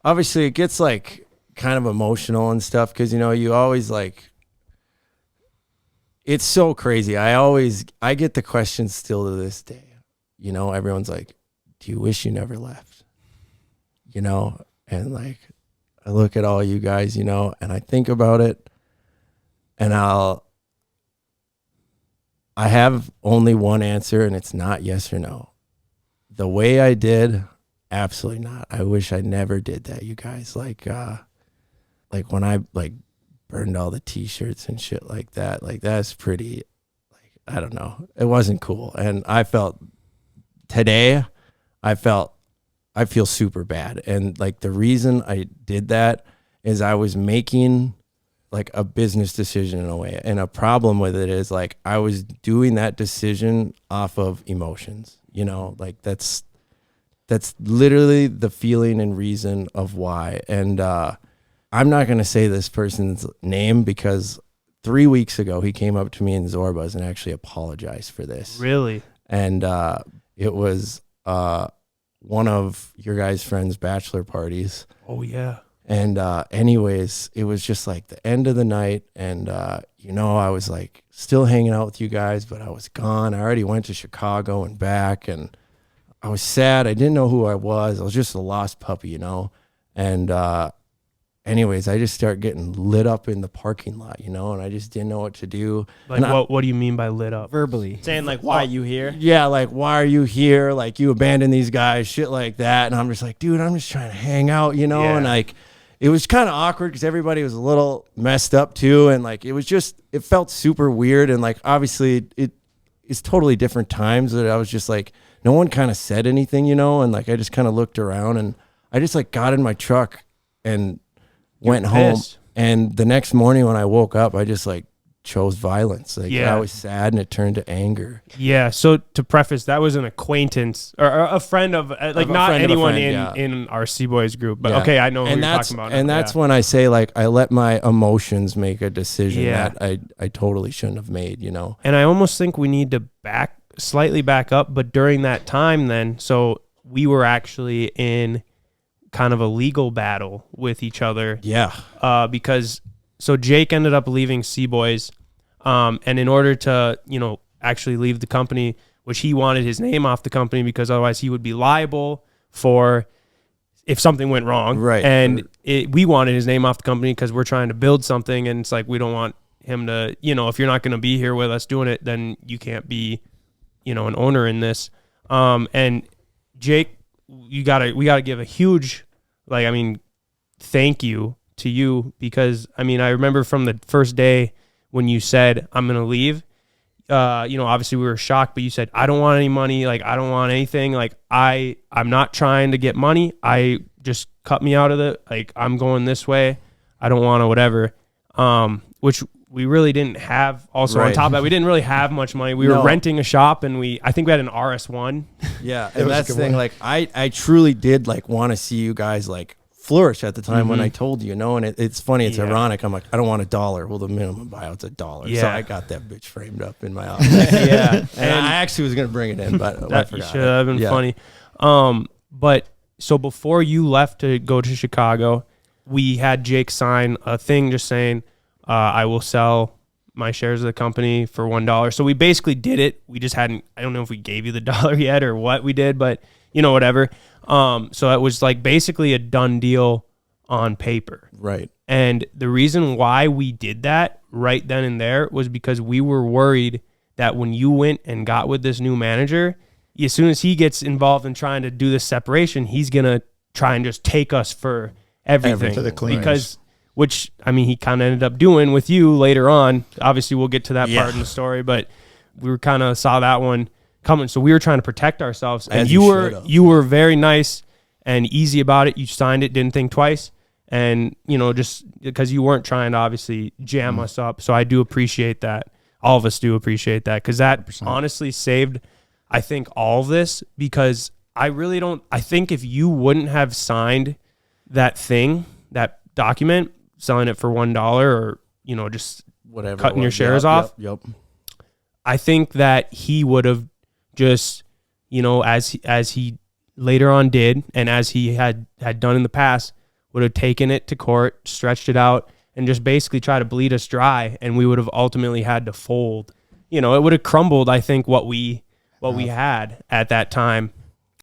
obviously it gets like kind of emotional and stuff because, you know, you always like, it's so crazy. I get the question still to this day. You know, everyone's like, do you wish you never left? You know, and like, I look at all you guys, you know, and I think about it, and I have only one answer, and it's not yes or no. The way I did, absolutely not. I wish I never did that, you guys. Like when I like burned all the t-shirts and shit like that's pretty, like, I don't know. It wasn't cool. And I feel super bad. And like the reason I did that is I was making like a business decision in a way. And a problem with it is like I was doing that decision off of emotions, you know, like that's literally the feeling and reason of why. And I'm not going to say this person's name because 3 weeks ago he came up to me in Zorba's and actually apologized for this. Really? And it was one of your guys' friends' bachelor parties. Oh, yeah. And anyways, it was just like the end of the night. And, you know, I was like still hanging out with you guys, but I was gone. I already went to Chicago and back. And I was sad. I didn't know who I was. I was just a lost puppy, you know. And anyways, I just started getting lit up in the parking lot, you know, and I just didn't know what to do. Like, what do you mean by lit up? Verbally. Saying like, why are you here? Yeah, like, why are you here? Like, you abandoned these guys, shit like that. And I'm just like, dude, I'm just trying to hang out, you know? Yeah. And like, it was kind of awkward because everybody was a little messed up too. And like, it felt super weird. And like, obviously it's totally different times that I was just like, no one kind of said anything, you know? And like, I just kind of looked around and I just like got in my truck and went home. And the next morning when I woke up, I just like chose violence. Like, I was sad and it turned to anger. Yeah. So to preface, that was an acquaintance or a friend of like not anyone in our CBoys group, but okay, I know who you're talking about. And that's when I say like I let my emotions make a decision that I totally shouldn't have made, you know. And I almost think we need to slightly back up, but during that time then, so we were actually in kind of a legal battle with each other. Yeah. Because so Jake ended up leaving CBoys, and in order to, you know, actually leave the company, which he wanted his name off the company because otherwise he would be liable for if something went wrong. Right. And we wanted his name off the company because we're trying to build something, and it's like we don't want him to, you know, if you're not going to be here with us doing it, then you can't be, you know, an owner in this. And Jake, we gotta give a huge, like, I mean, thank you to you because, I mean, I remember from the first day when you said, I'm going to leave, you know, obviously we were shocked, but you said, I don't want any money. Like, I don't want anything. Like, I'm not trying to get money. I just cut me out of it. Like, I'm going this way. I don't want to whatever, which we really didn't have. Also, on top of that, we didn't really have much money. We were renting a shop, and I think we had an RS1. Yeah, and that's the thing. Like, I truly did like want to see you guys like flourish at the time when I told you, know. And it's funny, it's ironic. I'm like, I don't want $1. Well, the minimum buyout's $1. Yeah. So I got that bitch framed up in my office. Yeah, and I actually was gonna bring it in, but I forgot. Should have been funny. But so before you left to go to Chicago, we had Jake sign a thing just saying, I will sell my shares of the company for $1. So we basically did it. We just hadn't, I don't know if we gave you the dollar yet or what we did, but you know, whatever. So it was like basically a done deal on paper. Right. And the reason why we did that right then and there was because we were worried that when you went and got with this new manager, as soon as he gets involved in trying to do this separation, he's going to try and just take us for everything. To the cleaners. Because, which, I mean, he kind of ended up doing with you later on. Obviously, we'll get to that part in the story, but we were kind of saw that one coming. So we were trying to protect ourselves. And you were very nice and easy about it. You signed it, didn't think twice. And, you know, just because you weren't trying to obviously jam us up. So I do appreciate that. All of us do appreciate that because that 100%. Honestly saved, I think, all of this because I really don't, I think if you wouldn't have signed that thing, that document, selling it for $1 or, you know, just whatever, cutting your shares off. Yep. I think that he would have just, you know, as he later on did, and as he had done in the past, would have taken it to court, stretched it out, and just basically tried to bleed us dry, and we would have ultimately had to fold. You know, it would have crumbled, I think, what we had at that time.